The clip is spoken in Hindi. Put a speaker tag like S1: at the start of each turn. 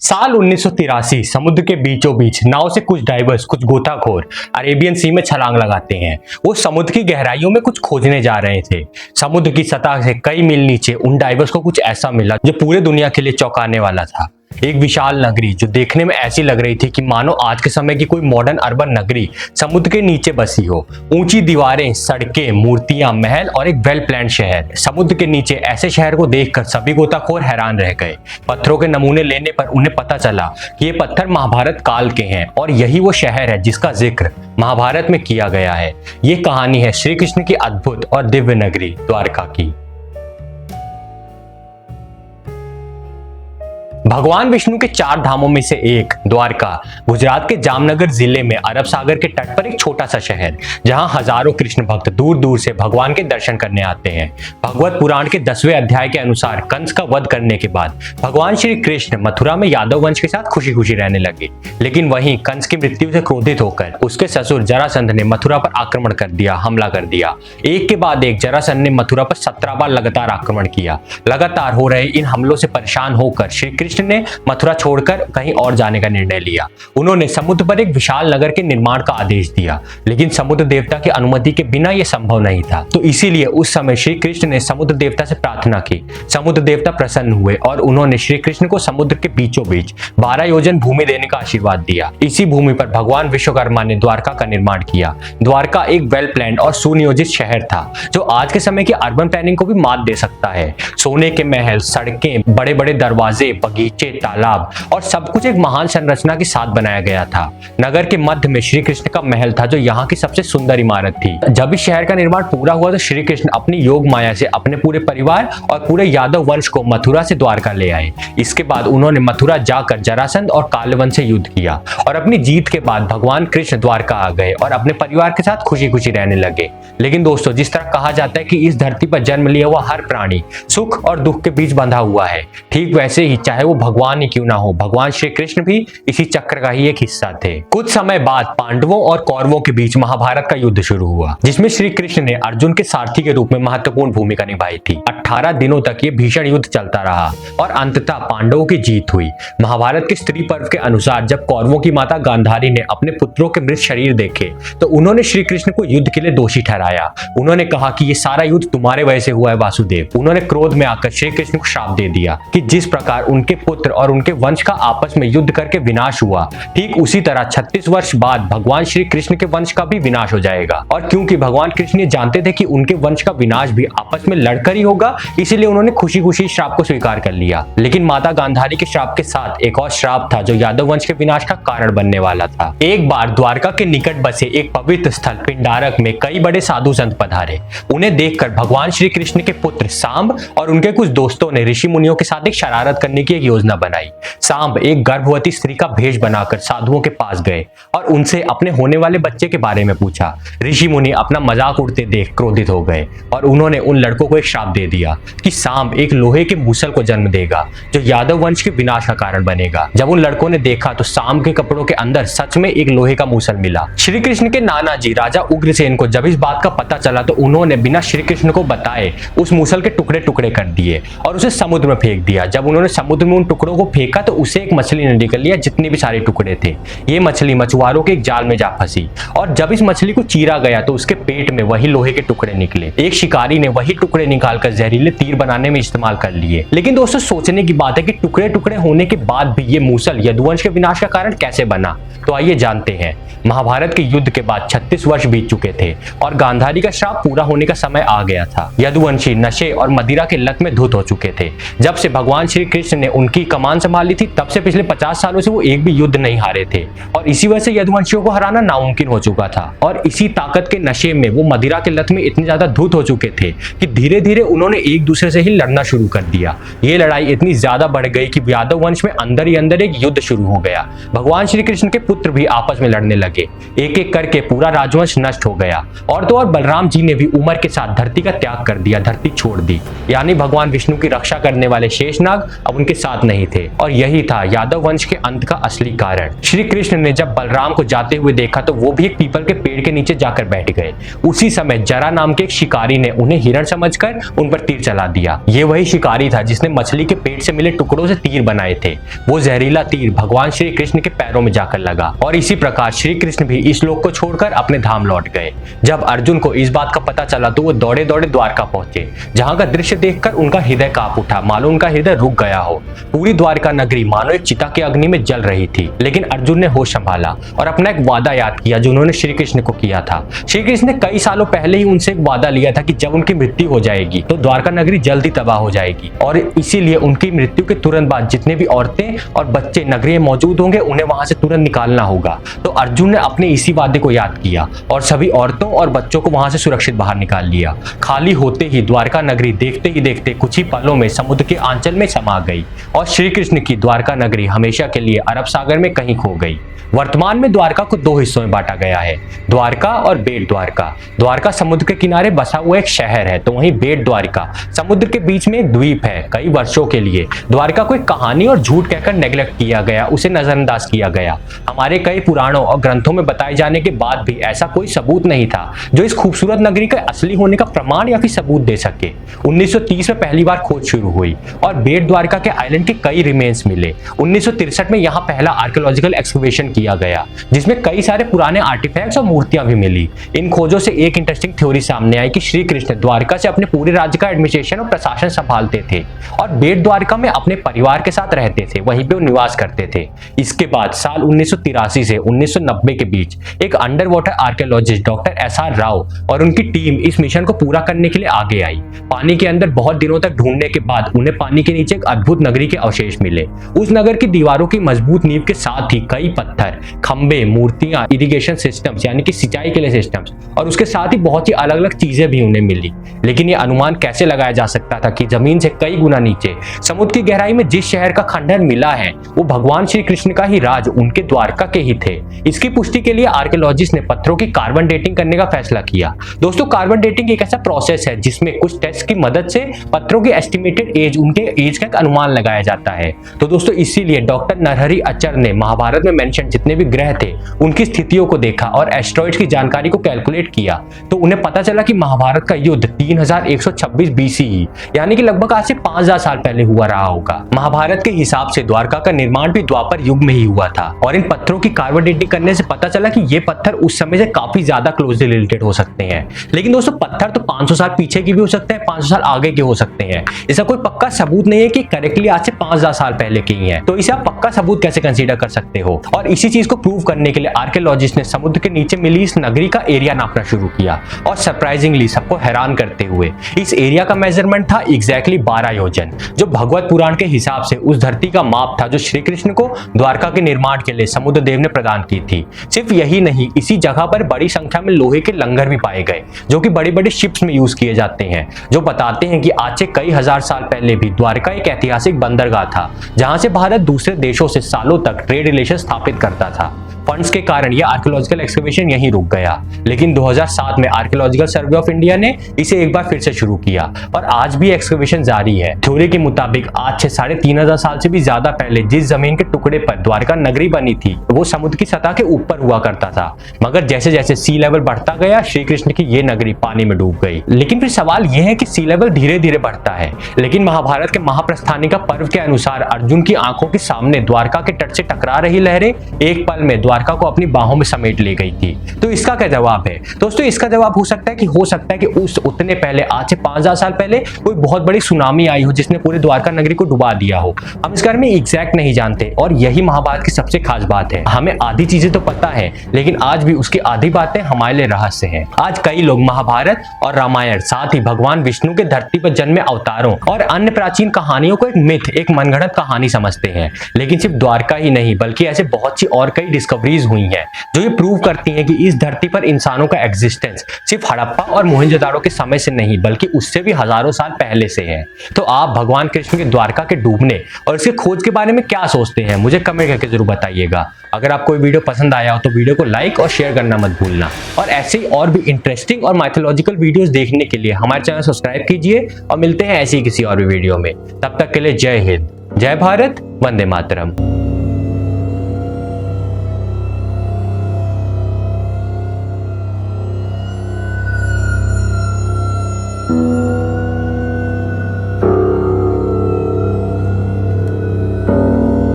S1: साल 1983 समुद्र के बीचों बीच नाव से कुछ डाइवर्स, कुछ गोताखोर अरेबियन सी में छलांग लगाते हैं। वो समुद्र की गहराइयों में कुछ खोजने जा रहे थे। समुद्र की सतह से कई मील नीचे उन डाइवर्स को कुछ ऐसा मिला जो पूरे दुनिया के लिए चौंकाने वाला था। एक विशाल नगरी जो देखने में ऐसी लग रही थी कि मानो आज के समय की कोई मॉडर्न अर्बन नगरी समुद्र के नीचे बसी हो। ऊंची दीवारें, सड़कें, मूर्तियां, महल और एक वेल प्लान्ड शहर। समुद्र के नीचे ऐसे शहर को देखकर सभी गोताखोर हैरान रह गए। पत्थरों के नमूने लेने पर उन्हें पता चला कि ये पत्थर महाभारत काल के हैं और यही वो शहर है जिसका जिक्र महाभारत में किया गया है। ये कहानी है श्री कृष्ण की अद्भुत और दिव्य नगरी द्वारका की। भगवान विष्णु के 4 धामों में से एक द्वारका गुजरात के जामनगर जिले में अरब सागर के तट पर एक छोटा सा शहर, जहां हजारों कृष्ण भक्त दूर दूर से भगवान के दर्शन करने आते हैं। भगवत पुराण के 10वें अध्याय के अनुसार कंस का वध करने के बाद भगवान श्री कृष्ण मथुरा में यादव वंश के साथ खुशी खुशी रहने लगे। लेकिन वहीं कंस की मृत्यु से क्रोधित होकर उसके ससुर जरासंध ने मथुरा पर आक्रमण कर दिया, हमला कर दिया। एक के बाद एक जरासंध ने मथुरा पर 17 बार लगातार आक्रमण किया। लगातार हो रहे इन हमलों से परेशान होकर श्री कृष्ण ने मथुरा छोड़कर कहीं और जाने का निर्णय लिया। उन्होंने समुद्र पर एक विशाल नगर के निर्माण का आदेश दिया, लेकिन समुद्र देवता की अनुमति के बिना यह संभव नहीं था। तो इसीलिए उस समय श्री कृष्ण ने समुद्र देवता से प्रार्थना की। समुद्र देवता प्रसन्न हुए और उन्होंने श्री कृष्ण को समुद्र के बीचों बीच 12 योजन भूमि देने का आशीर्वाद दिया। इसी भूमि पर भगवान विश्वकर्मा ने द्वारका का निर्माण किया। द्वारका एक वेल प्लान्ड और सुनियोजित शहर था जो आज के समय की अर्बन प्लानिंग को भी मात दे सकता है। सोने के महल, सड़कें, बड़े बड़े दरवाजे, बगीचे, तालाब और सब कुछ एक महान संरचना के साथ बनाया गया था। नगर के मध्य में श्री कृष्ण का महल था जो यहाँ की सबसे सुंदर इमारत थी। जब इस शहर का निर्माण पूरा हुआ तो श्री कृष्ण अपनी योग माया से अपने पूरे परिवार और पूरे यादव वंश को मथुरा से द्वारका ले आए। इसके बाद उन्होंने मथुरा जाकर जरासंध और कालवंश से युद्ध किया और अपनी जीत के बाद भगवान कृष्ण द्वारका आ गए और अपने परिवार के साथ खुशी खुशी रहने लगे। लेकिन दोस्तों, जिस तरह कहा जाता है कि इस धरती पर जन्म लिया हुआ हर प्राणी सुख और दुख के बीच बंधा हुआ है, ठीक वैसे ही चाहे वो भगवान ही क्यों ना हो, भगवान श्री कृष्ण भी इसी चक्र का ही एक हिस्सा थे। कुछ समय बाद पांडवों और कौरवों के बीच महाभारत का युद्ध शुरू हुआ, जिसमें श्री कृष्ण ने अर्जुन के सारथी के रूप में महत्वपूर्ण भूमिका निभाई थी। 18 दिनों तक ये भीषण युद्ध चलता रहा और अंततः पांडवों की जीत हुई। महाभारत के स्त्री पर्व के अनुसार जब कौरवों की माता गांधारी ने अपने पुत्रों के मृत शरीर देखे तो उन्होंने श्री कृष्ण को युद्ध के लिए दोषी ठहराया। उन्होंने कहा कि ये सारा युद्ध तुम्हारे वजह से हुआ है वासुदेव। उन्होंने क्रोध में आकर श्री कृष्ण को श्राप दे दिया कि जिस प्रकार उनके पुत्र और उनके वंश का आपस में युद्ध करके विनाश हुआ, ठीक उसी तरह 36 वर्ष बाद भगवान श्री कृष्ण के वंश का भी विनाश हो जाएगा। और क्योंकि भगवान कृष्ण ये जानते थे कि उनके वंश का विनाश भी आपस में लड़कर ही होगा, इसीलिए उन्होंने खुशी खुशी श्राप को स्वीकार कर लिया। लेकिन माता गांधारी के श्राप के साथ एक और श्राप था जो यादव वंश के विनाश का कारण बनने वाला था। एक बार द्वारका के निकट बसे एक पवित्र स्थल पिंडारक में कई बड़े साधु संत पधारे। उन्हें देखकर भगवान श्री कृष्ण के पुत्र सांब और उनके कुछ दोस्तों ने ऋषि मुनियों के साथ एक शरारत करने की एक योजना बनाई। सांब एक गर्भवती स्त्री का भेष बनाकर साधुओं के पास गए और उनसे अपने होने वाले बच्चे के बारे में पूछा। ऋषि मुनि अपना मजाक उड़ते देख क्रोधित हो गए और उन्होंने उन लड़कों को एक श्राप दे दिया कि सांब एक लोहे के मूसल को जन्म देगा जो यादव वंश के विनाश का कारण बनेगा। जब उन लड़कों ने देखा तो सांब के कपड़ों के अंदर सच में एक लोहे का मूसल मिला। श्री कृष्ण के नाना जी राजा उग्रसेन को जब इस बात का पता चला तो उन्होंने बिना श्री कृष्ण को बताए उस मूसल के टुकड़े टुकड़े कर दिए और उसे समुद्र में फेंक दिया। जब उन्होंने समुद्र में उन टुकड़ों को फेंका तो उसे एक मछली ने निकल लिया, जितने भी सारे टुकड़े थे। ये मछली मछुआरों के एक जाल में जा फंसी और जब इस मछली को चीरा गया तो उसके पेट में वही लोहे के टुकड़े निकले। एक शिकारी ने वही टुकड़े निकालकर जहरीले तीर बनाने में इस्तेमाल कर लिए। लेकिन दोस्तों, सोचने की बात है कि टुकड़े टुकड़े होने के बाद भी ये मूसल यदुवंश के विनाश का कारण कैसे बना। तो आइए जानते हैं। महाभारत के युद्ध के बाद 36 वर्ष बीत चुके थे और गांधारी का श्राप पूरा होने का समय आ गया था। यदुवंशी नशे और मदिरा के लत में धुत हो चुके थे। जब से भगवान श्री कृष्ण ने उनकी कमान संभाली थी तब से पिछले 50 सालों से वो एक भी युद्ध नहीं हारे थे और इसी वजह से यदुवंशियों को हराना नामुमकिन हो चुका था। और इसी ताकत के नशे में वो मदिरा के लत में इतने ज्यादा धुत हो चुके थे कि धीरे धीरे उन्होंने एक दूसरे से ही लड़ना शुरू कर दिया। ये लड़ाई इतनी ज्यादा बढ़ गई कि यादव वंश में अंदर ही अंदर एक युद्ध शुरू हो गया। भगवान श्री कृष्ण के पुत्र भी आपस में लड़ने लगे। एक एक करके पूरा राजवंश नष्ट हो गया। और तो और बलराम जी ने भी उम्र के साथ धरती का त्याग कर दिया, धरती छोड़ दी। यानी भगवान विष्णु की रक्षा करने वाले शेषनाग अब उनके साथ साथ नहीं थे और यही था यादव वंश के अंत का असली कारण। श्री कृष्ण ने जब बलराम को जाते हुए देखा तो वो भी एक पीपल के पेड़ के नीचे जाकर बैठ गए। उसी समय जरा नाम के एक शिकारी ने उन्हें हिरण समझकर उन पर तीर चला दिया। ये वही शिकारी था जिसने मछली के पेट से मिले टुकड़ों से तीर बनाए थे। वो जहरीला तीर भगवान श्री कृष्ण के पैरों में जाकर लगा और इसी प्रकार श्री कृष्ण भी इस लोक को छोड़कर अपने धाम लौट गए। जब अर्जुन को इस बात का पता चला तो वो दौड़े दौड़े द्वारका पहुंचे, जहां का दृश्य देखकर उनका हृदय कांप उठा, मानो उनका हृदय रुक गया हो। पूरी द्वारका नगरी मानो एक चिता के अग्नि में जल रही थी। लेकिन अर्जुन ने होश संभाला और अपना एक वादा याद किया जो उन्होंने श्री कृष्ण को किया था। श्री कृष्ण ने कई सालों पहले ही उनसे एक वादा लिया था कि जब उनकी मृत्यु हो जाएगी तो द्वारका नगरी जल्दी तबाह हो जाएगी और इसीलिए उनकी मृत्यु के तुरंत बाद जितने भी औरतें और बच्चे नगरी में मौजूद होंगे उन्हें वहां से तुरंत निकालना होगा। तो अर्जुन ने अपने इसी वादे को याद किया और सभी औरतों और बच्चों को वहां से सुरक्षित बाहर निकाल लिया। खाली होते ही द्वारका नगरी देखते ही देखते कुछ ही पलों में समुद्र के आंचल में समा गई और श्री कृष्ण की द्वारका नगरी हमेशा के लिए अरब सागर में कहीं खो गई। वर्तमान में द्वारका को दो हिस्सों में बांटा गया है, द्वारका और बेट द्वारका। द्वारका समुद्र के किनारे बसा हुआ एक शहर है तो वहीं बेट द्वारका समुद्र के बीच में एक द्वीप है। कई वर्षों के लिए द्वारका को एक कहानी और झूठ कहकर नेग्लेक्ट किया गया, उसे नजरअंदाज किया गया। हमारे कई पुराणों और ग्रंथों में बताए जाने के बाद भी ऐसा कोई सबूत नहीं था जो इस खूबसूरत नगरी के असली होने का प्रमाण या फिर सबूत दे सके। 1930 में पहली बार खोज शुरू हुई और बेट द्वारका के आइलैंड के कई रिमेन्स मिले। 1963 में यहाँ पहला आर्कियोलॉजिकल एक्सकवेशन किया गया जिसमें कई सारे पुराने आर्टिफैक्ट्स और मूर्तियां भी मिली। इन खोजों से एक इंटरेस्टिंग थ्योरी सामने आई कि श्री कृष्ण द्वारका से अपने पूरे राज्य का एडमिनिस्ट्रेशन और प्रशासन संभालते थे और बेट द्वारका में अपने परिवार के साथ रहते थे, वहीं पे वो निवास करते थे। इसके बाद साल 1983 से 1990 के बीच एक under water archaeologist doctor SR Rao और उनकी टीम इस मिशन को पूरा करने के लिए आगे आई। पानी के अंदर बहुत दिनों तक ढूंढने के बाद उन्हें पानी के नीचे एक अद्भुत नगरी के अवशेष मिले। उस नगर की दीवारों की मजबूत नींव के साथ ही कई पत्थर, खंबे, मूर्तियां, इरिगेशन सिस्टम्स यानी कि सिंचाई के लिए सिस्टम्स और उसके साथ ही बहुत ही अलग अलग चीजें भी उन्हें मिली। लेकिन ये अनुमान कैसे लगाया जा सकता था कि जमीन से कई गुना नीचे समुद्र की गहराई में जिस शहर का खंडहर मिला है वो भगवान श्री कृष्ण का ही राज उनके द्वारका के ही थे। इसकी पुष्टि के लिए आर्कियोलॉजिस्ट ने पत्थरों की कार्बन डेटिंग करने का फैसला किया। दोस्तों, कार्बन डेटिंग एक ऐसा प्रोसेस है जिसमें कुछ टेस्ट की मदद से पत्थरों की एस्टिमेटेड एज, उनके एज का एक अनुमान लगाया जाता है। तो दोस्तों, इसीलिए डॉक्टर नरहरि अचर ने महाभारत में मेंशन जितने भी ग्रह थे उनकी स्थितियों को देखा और एस्ट्रॉइड्स की जानकारी को कैलकुलेट किया तो उन्हें पता चला कि महाभारत का युद्ध 3126 BCE यानी कि लगभग आज से 5000 साल पहले हुआ रहा होगा। महाभारत के हिसाब से द्वारका का निर्माण भी द्वापर युग में ही हुआ था और इन पत्थरों की कार्बन डेटिंग करने से पता चला कि ये पत्थर उस समय से काफी ज्यादा क्लोजली रिलेटेड हो सकते हैं। लेकिन दोस्तों, पत्थर तो 500 साल पीछे की भी हो सकते हैं, 500 साल आगे के हो सकते हैं। इसका कोई पक्का सबूत नहीं है कि करेक्टली आज से 5000 साल पहले की ही है। तो इसे आप पक्का सबूत कैसे कंसीडर कर सकते हो? और इसी चीज को प्रूव करने के लिए आर्कियोलॉजिस्ट ने समुद्र के नीचे मिली इस नगरी का एरिया नापना शुरू किया और सरप्राइजिंगली सबको हैरान करते हुए इस एरिया का मेजरमेंट था एग्जैक्टली 12 योजन, जो भगवत पुराण के हिसाब से उस धरती का माप था जो श्री कृष्ण को द्वारका के निर्माण के लिए समुद्र देव ने प्रदान की थी। सिर्फ यही नहीं, इसी जगह पर बड़ी संख्या में लोहे के लंगर भी पाए गए जो कि बड़ी बड़ी शिप्स में यूज किए जाते हैं, जो बताते हैं कि आज से कई हजार साल पहले भी द्वारका एक ऐतिहासिक बंदरगाह था जहां से भारत दूसरे देशों से सालों तक ट्रेड रिलेशन स्थापित करता था। फंड्स के कारण यह आर्कियोलॉजिकल एक्सकवेशन यहीं रुक गया, लेकिन 2007 में आर्कियोलॉजिकल सर्वे ऑफ इंडिया ने इसे एक बार फिर से शुरू किया और आज भी एक्सकवेशन जारी है। थ्योरी के मुताबिक आज से 3500 साल से भी ज्यादा पहले जिस जमीन के टुकड़े पर द्वारका नगरी बनी थी वो समुद्र की सतह के ऊपर हुआ करता था, मगर जैसे जैसे सी लेवल बढ़ता गया श्री कृष्ण की ये नगरी पानी में डूब गई। लेकिन फिर सवाल यह है कि सी लेवल धीरे धीरे बढ़ता है, लेकिन महाभारत के महाप्रस्थानिका पर्व के अनुसार अर्जुन की आंखों के सामने द्वारका के तट से टकरा रही लहरें एक पल में द्वारका को अपनी बाहों में समेट ले गई थी। तो इसका क्या जवाब है? दोस्तों, इसका जवाब हो सकता है कि उस उतने पहले आज से 5000 साल पहले कोई बहुत बड़ी सुनामी आई हो जिसने पूरे द्वारका नगरी को डुबा दिया हो। हम इस बारे में एग्जैक्ट नहीं जानते और यही महाभारत की सबसे खास बात है। हमें आधी चीजें तो पता है लेकिन आज भी उसकी आधी बातें हमारे लिए रहस्य हैं। आज कई लोग महाभारत और रामायण साथ ही भगवान विष्णु के धरती पर जन्मे अवतारों और अन्य प्राचीन कहानियों को एक मिथ, एक मनगढ़ंत कहानी समझते हैं। लेकिन सिर्फ द्वारका ही नहीं बल्कि ऐसे बहुत सी और कई डिस्कवरीज हुई हैं जो ये प्रूव करती हैं कि इस धरती पर इंसानों का एग्जिस्टेंस सिर्फ हड़प्पा और मोहनजोदाड़ो के समय से नहीं बल्कि उससे भी हजारों साल पहले से है। तो आप भगवान कृष्ण के द्वारका के डूबने और इसके खोज के बारे में क्या सोचते हैं? मुझे कमेंट करके जरूर बताइएगा। अगर आपको ये वीडियो पसंद आया हो तो वीडियो को लाइक और शेयर करना मत भूलना और ऐसे ही और भी इंटरेस्टिंग और माइथोलॉजिकल वीडियोस देखने के लिए हमारे चैनल सब्सक्राइब कीजिए और मिलते हैं ऐसे ही किसी और भी वीडियो में। तब तक के लिए जय हिंद। जय भारत, वंदे मातरम।